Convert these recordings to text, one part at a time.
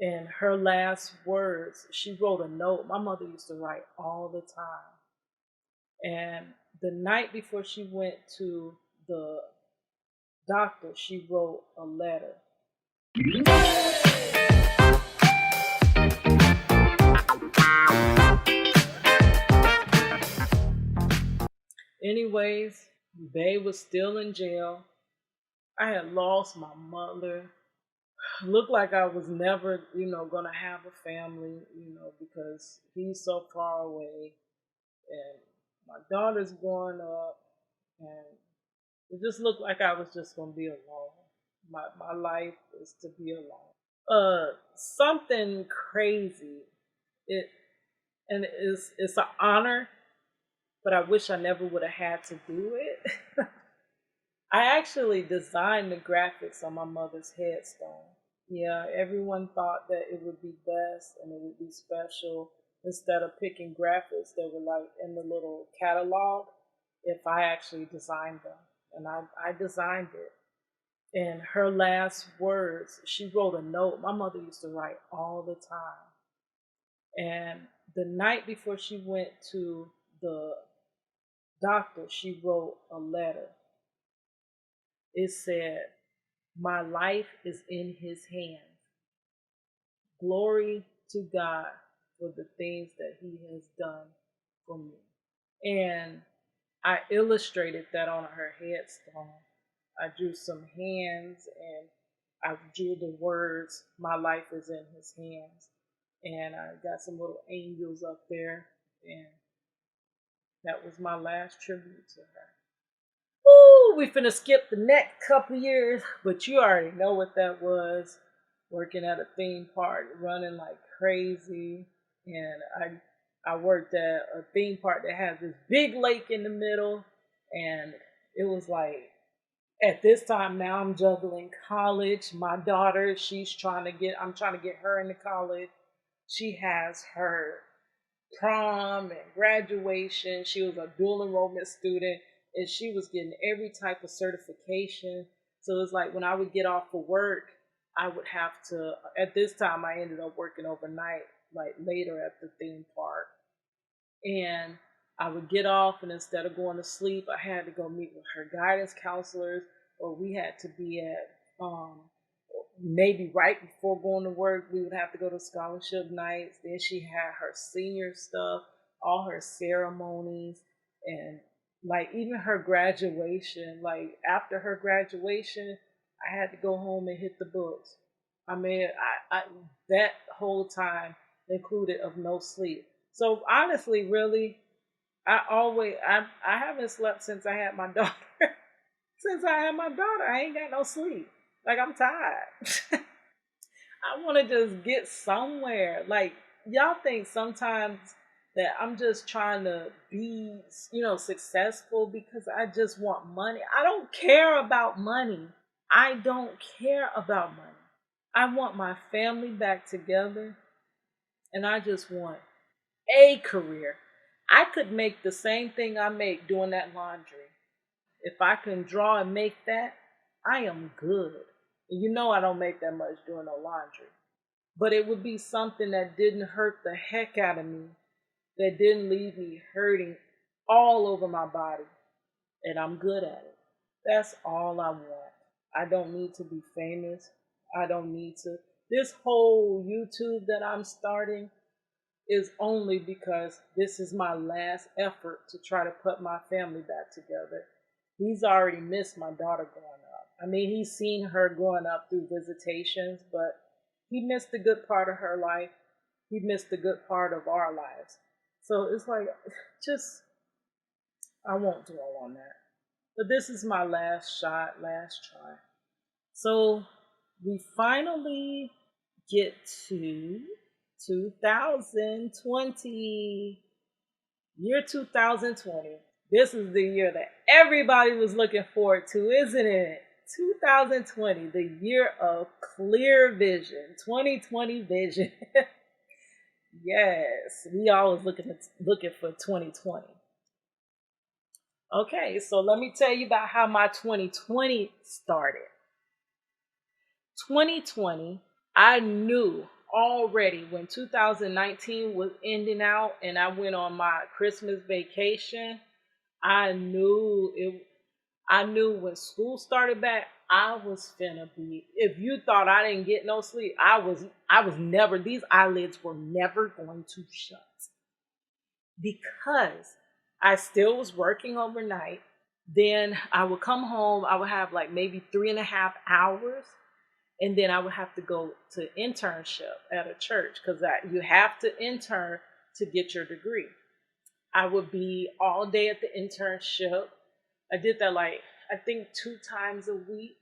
And her last words, she wrote a note. My mother used to write all the time. And the night before she went to the doctor, she wrote a letter. Anyways, Babe was still in jail. I had lost my mother. Looked like I was never, gonna have a family, because he's so far away, and my daughter's growing up, and it just looked like I was just gonna be alone. My life is to be alone. Something crazy. It and it's an honor, but I wish I never would have had to do it. I actually designed the graphics on my mother's headstone. Yeah, everyone thought that it would be best and it would be special instead of picking graphics that were like in the little catalog if I actually designed them. And I designed it. And her last words, she wrote a note. My mother used to write all the time. And the night before she went to the doctor, she wrote a letter. It said, "My life is in his hands. Glory to God for the things that he has done for me." And I illustrated that on her headstone. I drew some hands and I drew the words, "My life is in his hands." And I got some little angels up there. And that was my last tribute to her. Woo, we finna skip the next couple years, but you already know what that was. Working at a theme park, running like crazy. And I worked at a theme park that has this big lake in the middle. And it was like, at this time now I'm juggling college. My daughter, I'm trying to get her into college. She has her prom and graduation. She was a dual enrollment student and she was getting every type of certification. So it's like when I would get off of work, I would have to, at this time, I ended up working overnight, like later at the theme park. And I would get off, and instead of going to sleep, I had to go meet with her guidance counselors, or we had to be at maybe right before going to work, we would have to go to scholarship nights. Then she had her senior stuff, all her ceremonies, and like even her graduation. Like after her graduation, I had to go home and hit the books. I mean, I that whole time included of no sleep. So honestly, really, I haven't slept since I had my daughter. Since I had my daughter, I ain't got no sleep. Like I'm tired. I want to just get somewhere. Like y'all think sometimes that I'm just trying to be, successful because I just want money. I don't care about money. I don't care about money. I want my family back together and I just want a career. I could make the same thing I make doing that laundry. If I can draw and make that, I am good. And I don't make that much doing no laundry. But it would be something that didn't hurt the heck out of me, that didn't leave me hurting all over my body. And I'm good at it. That's all I want. I don't need to be famous. I don't need to. This whole YouTube that I'm starting is only because this is my last effort to try to put my family back together. He's already missed my daughter growing up. I mean, he's seen her growing up through visitations, but he missed the good part of her life. He missed the good part of our lives. So it's like, just, I won't dwell on that. But this is my last shot, last try. So we finally get to 2020. Year 2020. This is the year that everybody was looking forward to, isn't it? 2020, the year of clear vision, 2020 vision. Yes, we always looking for 2020. Okay, so let me tell you about how my 2020 started. 2020, I knew already when 2019 was ending out and I went on my Christmas vacation, I knew it. I knew when school started back, I was finna be. If you thought I didn't get no sleep, I was never. These eyelids were never going to shut because I still was working overnight. Then I would come home. I would have like maybe 3.5 hours, and then I would have to go to internship at a church because you have to intern to get your degree. I would be all day at the internship. I did that like I think 2 times a week.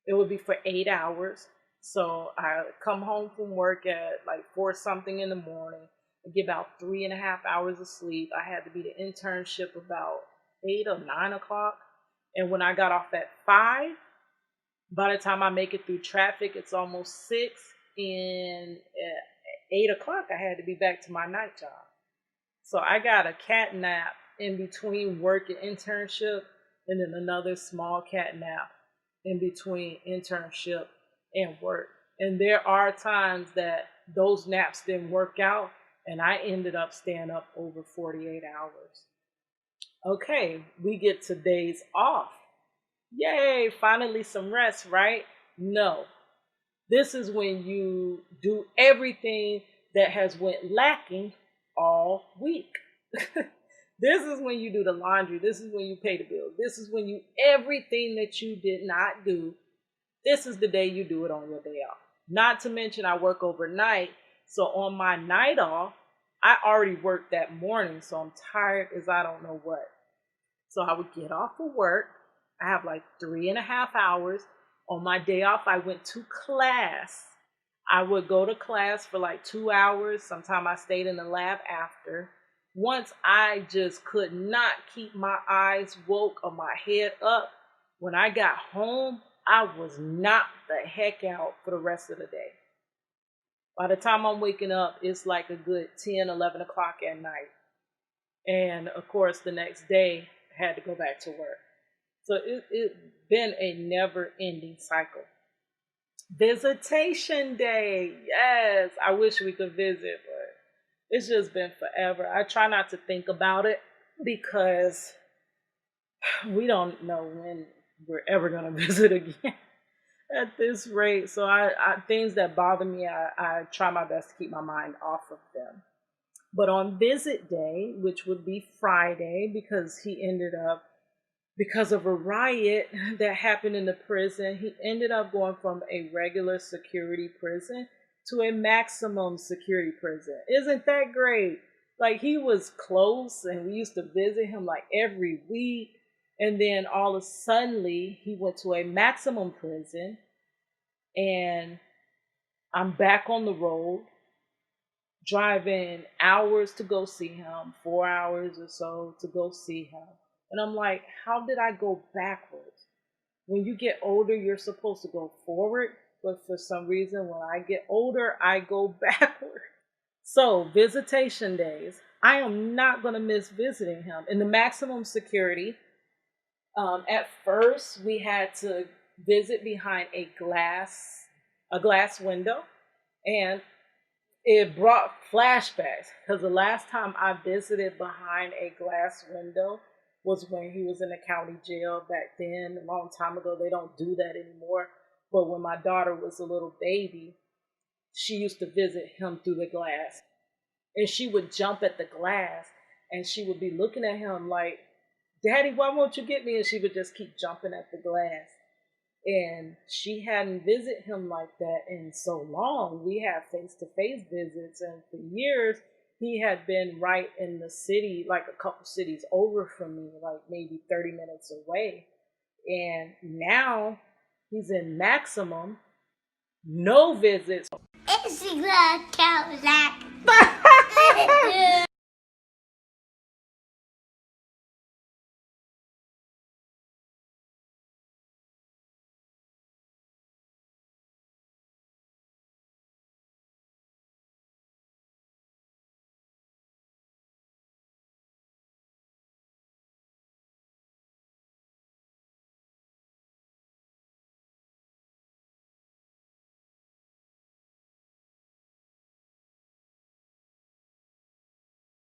It would be for 8 hours. So I come home from work at like 4 something in the morning. I get about 3.5 hours of sleep. I had to be the internship about 8 or 9 o'clock. And when I got off at 5, by the time I make it through traffic, it's almost 6. And at 8 o'clock, I had to be back to my night job. So I got a cat nap in between work and internship, and then another small cat nap in between internship and work. And there are times that those naps didn't work out, and I ended up staying up over 48 hours. Okay, we get to days off. Yay, finally some rest, right? No. This is when you do everything that has went lacking all week. This is when you do the laundry. This is when you pay the bills. This is when you everything that you did not do. This is the day you do it on your day off. Not to mention I work overnight. So on my night off, I already worked that morning. So I'm tired as I don't know what. So I would get off of work. I have like 3.5 hours. On my day off, I went to class. I would go to class for like 2 hours. Sometimes I stayed in the lab after. Once I just could not keep my eyes woke or my head up. When I got home, I was knocked the heck out for the rest of the day. By the time I'm waking up, it's like a good 10, 11 o'clock at night. And of course, the next day, I had to go back to work. So it's been a never ending cycle. Visitation day. Yes, I wish we could visit, but it's just been forever. I try not to think about it because we don't know when we're ever going to visit again at this rate. So things that bother me, I try my best to keep my mind off of them. But on visit day, which would be Friday, because because of a riot that happened in the prison, he ended up going from a regular security prison to a maximum security prison. Isn't that great? Like, he was close and we used to visit him like every week. And then all of a sudden he went to a maximum prison, and I'm back on the road driving hours to go see him, 4 hours or so to go see him. And I'm like, how did I go backwards? When you get older, you're supposed to go forward. But for some reason, when I get older, I go backward. So visitation days, I am not going to miss visiting him. In the maximum security, at first we had to visit behind a glass window. And it brought flashbacks because the last time I visited behind a glass window was when he was in the county jail back then, a long time ago. They don't do that anymore. But when my daughter was a little baby, she used to visit him through the glass. And she would jump at the glass and she would be looking at him like, Daddy, why won't you get me? And she would just keep jumping at the glass. And she hadn't visited him like that in so long. We had face-to-face visits, and for years he had been right in the city, like a couple cities over from me, like maybe 30 minutes away. And now he's in maximum, no visits. It's a Cadillac.